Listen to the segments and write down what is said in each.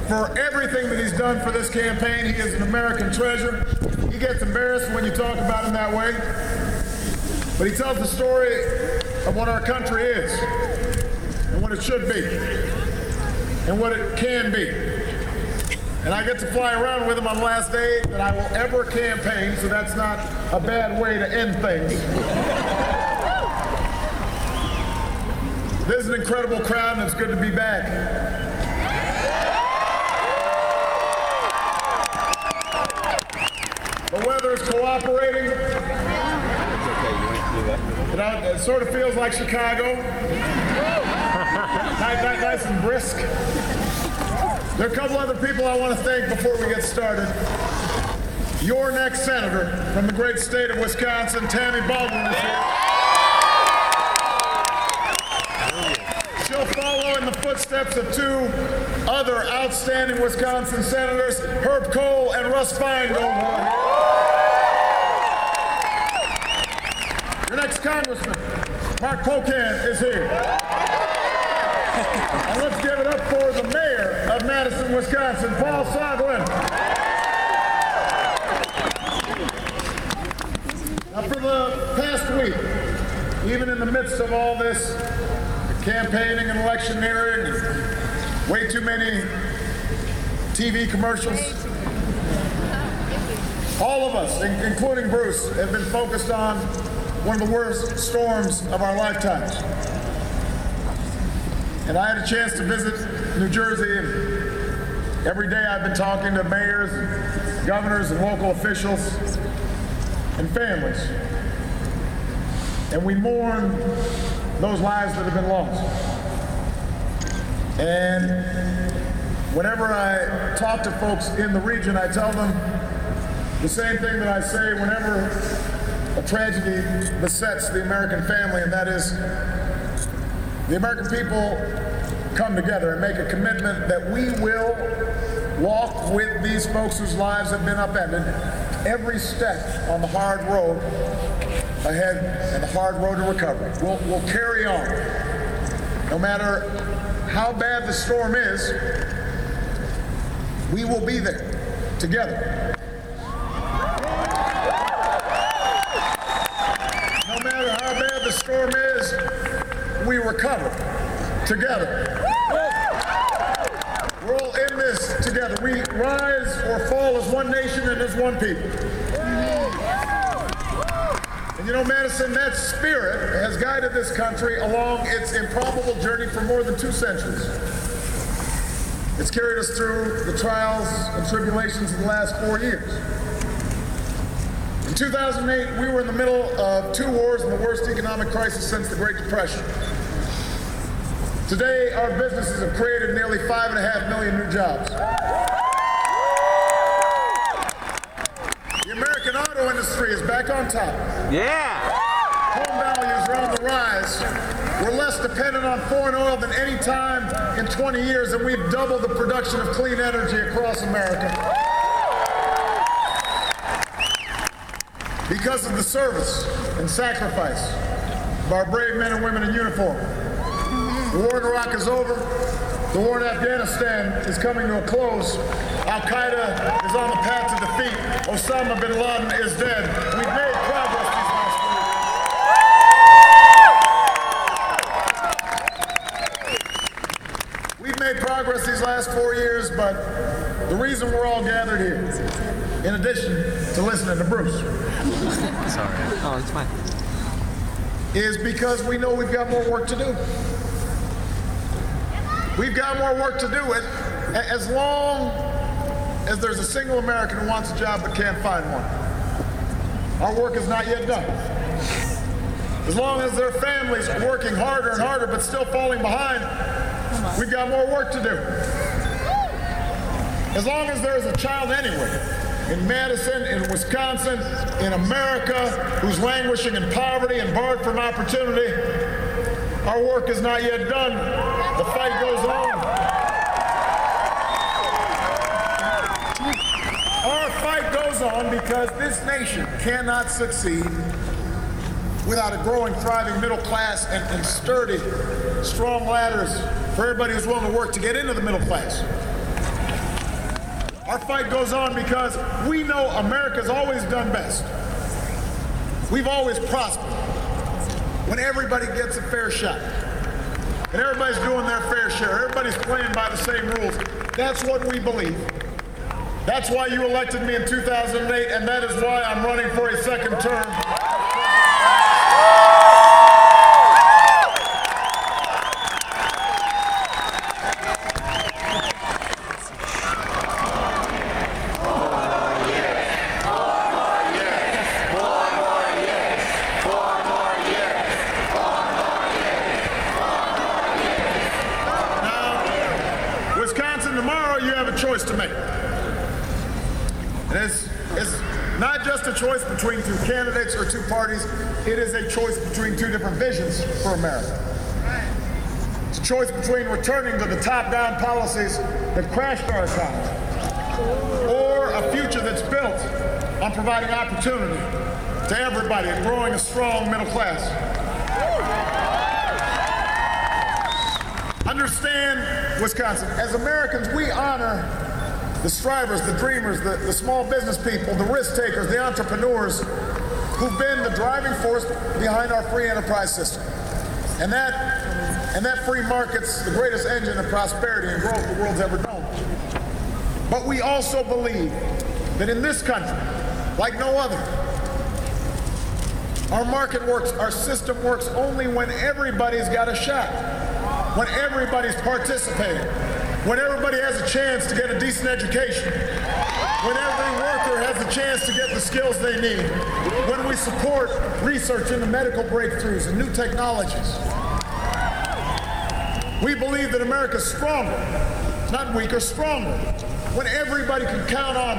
for everything that he's done for this campaign. He is an American treasure. He gets embarrassed when you talk about him that way. But he tells the story of what our country is, and what it should be, and what it can be. And I get to fly around with him on the last day that I will ever campaign, so that's not a bad way to end things. This is an incredible crowd, and it's good to be back. The weather is cooperating. It sort of feels like Chicago. Nice and brisk. There are a couple other people I want to thank before we get started. Your next senator from the great state of Wisconsin, Tammy Baldwin, is here. She'll follow in the footsteps of two other outstanding Wisconsin senators, Herb Kohl and Russ Feingold. Your next congressman, Mark Pocan, is here. And let's give it up for the mayor of Madison, Wisconsin, Paul Soglin. Now, for the past week, even in the midst of all this campaigning and electioneering, way too many TV commercials, all of us, including Bruce, have been focused on one of the worst storms of our lifetimes. And I had a chance to visit New Jersey, and every day I've been talking to mayors, governors, and local officials and families. And we mourn those lives that have been lost. And whenever I talk to folks in the region, I tell them the same thing that I say whenever a tragedy besets the American family, and that is the American people come together and make a commitment that we will walk with these folks whose lives have been upended every step on the hard road ahead and the hard road to recovery. We'll carry on. No matter how bad the storm is, we will be there together. No matter how bad the storm is, we recover together. We're all in this together. We rise or fall as one nation and as one people. And you know, Madison, that spirit has guided this country along its improbable journey for more than 2 centuries. It's carried us through the trials and tribulations of the last 4 years. In 2008, we were in the middle of 2 wars and the worst economic crisis since the Great Depression. Today, our businesses have created nearly 5.5 million new jobs. The American auto industry is back on top. Yeah! Home values are on the rise. We're less dependent on foreign oil than any time in 20 years, and we've doubled the production of clean energy across America. Because of the service and sacrifice of our brave men and women in uniform. The war in Iraq is over. The war in Afghanistan is coming to a close. Al-Qaeda is on the path to defeat. Osama bin Laden is dead. We've made progress these last 4 years. We've made progress these last 4 years, but the reason we're all gathered here, in addition to listening to Bruce, Sorry. Oh, it's fine. is because we know we've got more work to do. We've got more work to do. As long as there's a single American who wants a job but can't find one, our work is not yet done. As long as there are families working harder and harder but still falling behind, we've got more work to do. As long as there's a child anywhere, in Madison, in Wisconsin, in America, who's languishing in poverty and barred from opportunity, our work is not yet done. The fight goes on. Our fight goes on because this nation cannot succeed without a growing, thriving middle class and sturdy, strong ladders for everybody who's willing to work to get into the middle class. Our fight goes on because we know America's always done best. We've always prospered when everybody gets a fair shot. And everybody's doing their fair share. Everybody's playing by the same rules. That's what we believe. That's why you elected me in 2008, and that is why I'm running for a second term. Tomorrow you have a choice to make. And it's not just a choice between two candidates or two parties, it is a choice between two different visions for America. It's a choice between returning to the top-down policies that crashed our economy, or a future that's built on providing opportunity to everybody and growing a strong middle class. Understand, Wisconsin, as Americans, we honor the strivers, the dreamers, the small business people, the risk takers, the entrepreneurs who've been the driving force behind our free enterprise system. And that free market's the greatest engine of prosperity and growth the world's ever known. But we also believe that in this country, like no other, our market works, our system works only when everybody's got a shot. When everybody's participating, when everybody has a chance to get a decent education, when every worker has a chance to get the skills they need, when we support research into medical breakthroughs and new technologies. We believe that America's stronger, not weaker, stronger, when everybody can count on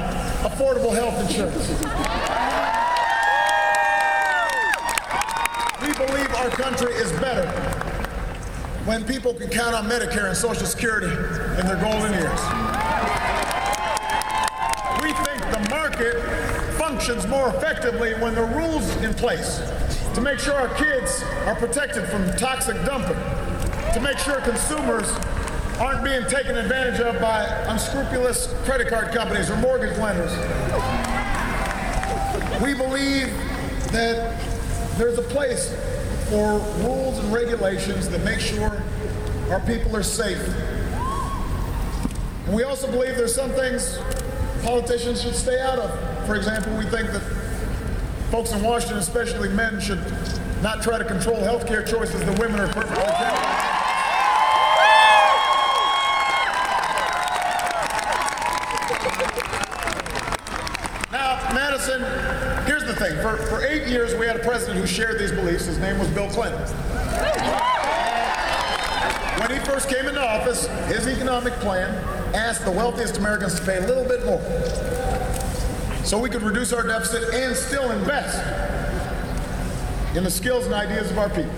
affordable health insurance. We believe our country is better when people can count on Medicare and Social Security in their golden years. We think the market functions more effectively when there are rules in place to make sure our kids are protected from toxic dumping, to make sure consumers aren't being taken advantage of by unscrupulous credit card companies or mortgage lenders. We believe that there's a place for rules and regulations that make sure our people are safe. And we also believe there's some things politicians should stay out of. For example, we think that folks in Washington, especially men, should not try to control health care choices that women are perfectly capable of. Now, Madison, here's the thing. For 8 years, we had a president who shared these beliefs. His name was Bill Clinton. When he first came into office, his economic plan asked the wealthiest Americans to pay a little bit more so we could reduce our deficit and still invest in the skills and ideas of our people.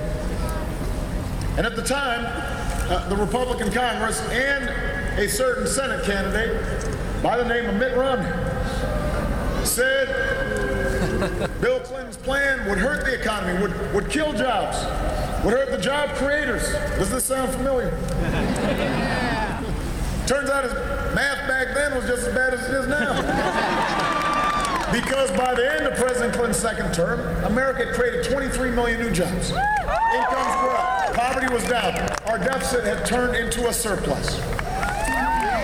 And at the time, the Republican Congress and a certain Senate candidate by the name of Mitt Romney said Bill Clinton's plan would hurt the economy, would kill jobs, would hurt the job creators. Does this sound familiar? Turns out his math back then was just as bad as it is now. Because by the end of President Clinton's second term, America had created 23 million new jobs. Incomes were up, poverty was down, our deficit had turned into a surplus.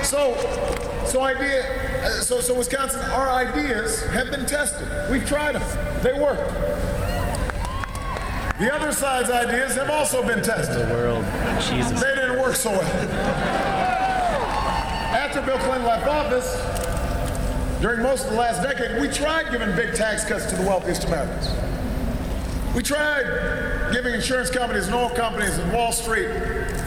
So Wisconsin, our ideas have been tested. We've tried them. They work. The other side's ideas have also been tested. The world. Jesus. They didn't work so well. After Bill Clinton left office, during most of the last decade, we tried giving big tax cuts to the wealthiest Americans. We tried giving insurance companies and oil companies and Wall Street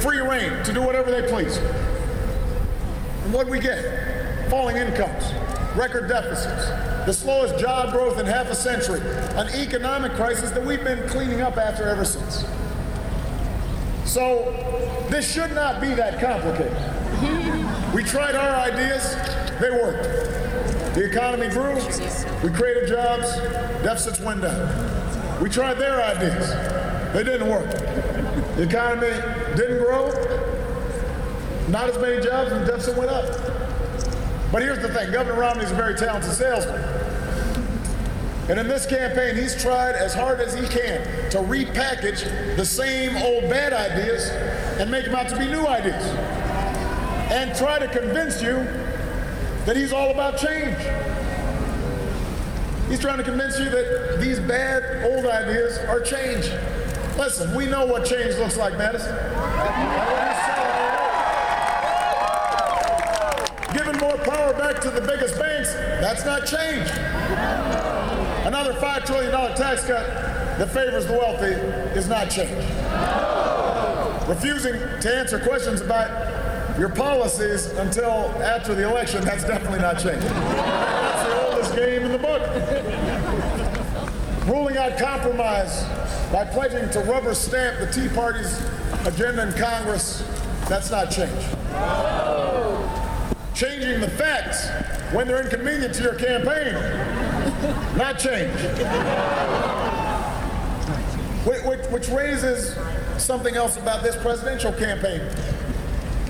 free rein to do whatever they please. And what did we get? Falling incomes, record deficits, the slowest job growth in half a century, an economic crisis that we've been cleaning up after ever since. So this should not be that complicated. We tried our ideas, they worked. The economy grew, we created jobs, deficits went down. We tried their ideas, they didn't work. The economy didn't grow, not as many jobs, and the deficit went up. But here's the thing, Governor Romney's a very talented salesman. And in this campaign, he's tried as hard as he can to repackage the same old bad ideas and make them out to be new ideas. And try to convince you that he's all about change. He's trying to convince you that these bad old ideas are change. Listen, we know what change looks like, Madison. Giving more power back to the biggest banks, that's not change. Another $5 trillion tax cut that favors the wealthy is not change. Refusing to answer questions about your policies until after the election, that's definitely not change. That's the oldest game in the book. Ruling out compromise by pledging to rubber stamp the Tea Party's agenda in Congress, that's not change. Changing the facts when they're inconvenient to your campaign, not change. Which raises something else about this presidential campaign.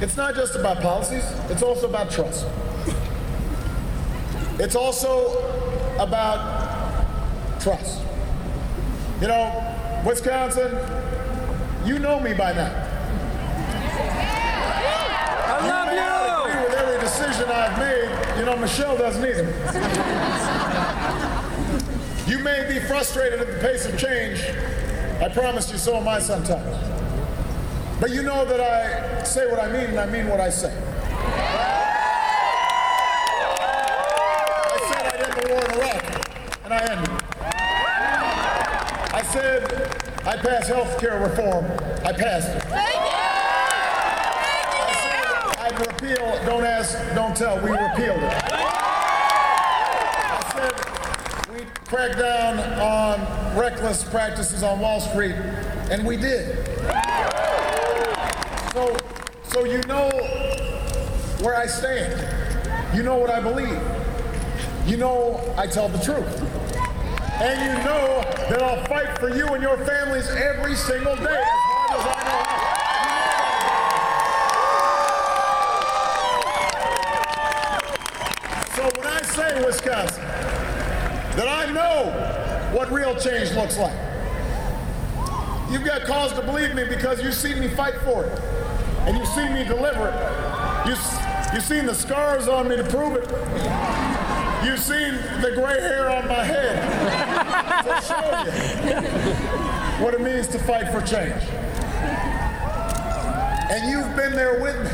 It's not just about policies, it's also about trust. It's also about trust. You know, Wisconsin, you know me by now. I love you! I agree with every decision I've made. You know, Michelle doesn't either. You may be frustrated at the pace of change. I promise you, so am I sometimes. But you know that I say what I mean, and I mean what I say. I said I'd end the war in Iraq, and I ended it. I said I'd pass health care reform. I passed it. I said I'd repeal Don't Ask, Don't Tell. We repealed it. I said we'd crack down on reckless practices on Wall Street, and we did. So you know where I stand. You know what I believe. You know I tell the truth. And you know that I'll fight for you and your families every single day as hard as I know how. So when I say, Wisconsin, that I know what real change looks like, you've got cause to believe me because you've seen me fight for it. And you've seen me deliver it. You've seen the scars on me to prove it. You've seen the gray hair on my head to show you what it means to fight for change. And you've been there with me.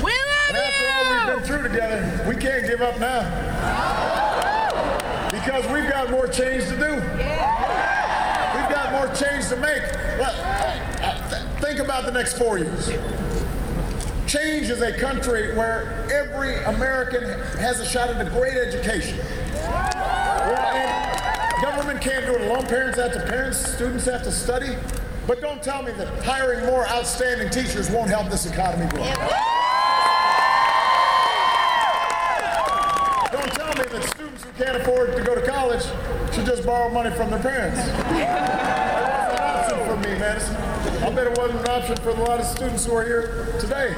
We love and after all we've been through together, we can't give up now. Because we've got more change to do. We've got more change to make. Think about the next 4 years. Change is a country where every American has a shot at a great education. Government can't do it alone. Parents have to parent, students have to study. But don't tell me that hiring more outstanding teachers won't help this economy grow. Don't tell me that students who can't afford to go to college should just borrow money from their parents. That wasn't an option for me, Madison. I bet it wasn't an option for a lot of students who are here today.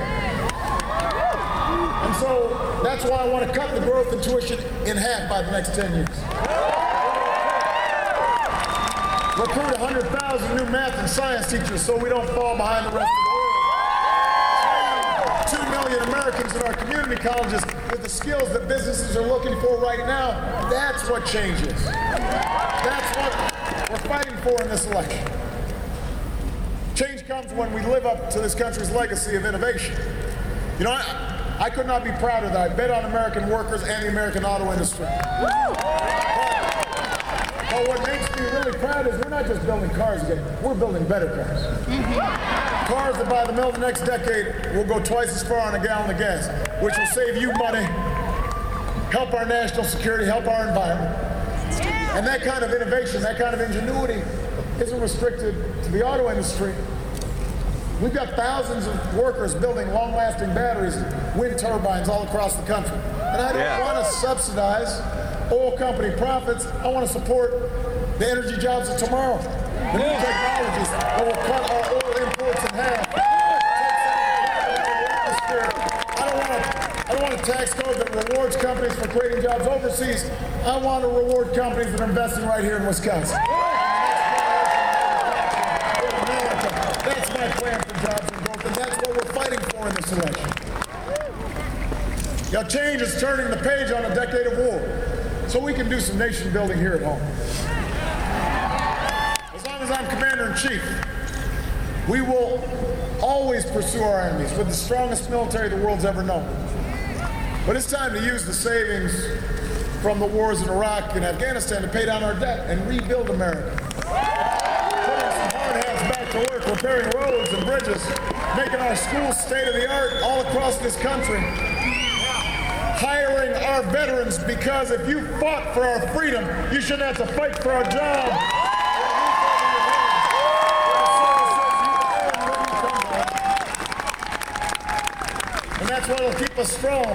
And so that's why I want to cut the growth in tuition in half by the next 10 years. Recruit 100,000 new math and science teachers so we don't fall behind the rest of the world. 2 million Americans in our community colleges with the skills that businesses are looking for right now. That's what change is. That's what we're fighting for in this election. Change comes when we live up to this country's legacy of innovation. You know, I could not be prouder that I bet on American workers and the American auto industry. But what makes me really proud is we're not just building cars again, we're building better cars. Cars that by the middle of the next decade will go twice as far on a gallon of gas, which will save you money, help our national security, help our environment. And that kind of innovation, that kind of ingenuity isn't restricted to the auto industry. We've got thousands of workers building long-lasting batteries, wind turbines all across the country. And I don't want to subsidize oil company profits. I want to support the energy jobs of tomorrow. The new technologies that will cut our oil imports in half. I don't want to I don't want a tax code that rewards companies for creating jobs overseas. I want to reward companies that are investing right here in Wisconsin. That's my plan for jobs and growth, and that's what we're fighting for in this election. Now, change is turning the page on a decade of war, so we can do some nation building here at home. As long as I'm Commander-in-Chief, we will always pursue our enemies with the strongest military the world's ever known. But it's time to use the savings from the wars in Iraq and Afghanistan to pay down our debt and rebuild America. Putting some hard hats back to work, repairing roads and bridges, making our schools state-of-the-art all across this country. Hiring our veterans, because if you fought for our freedom, you shouldn't have to fight for our job. And that's what will keep us strong.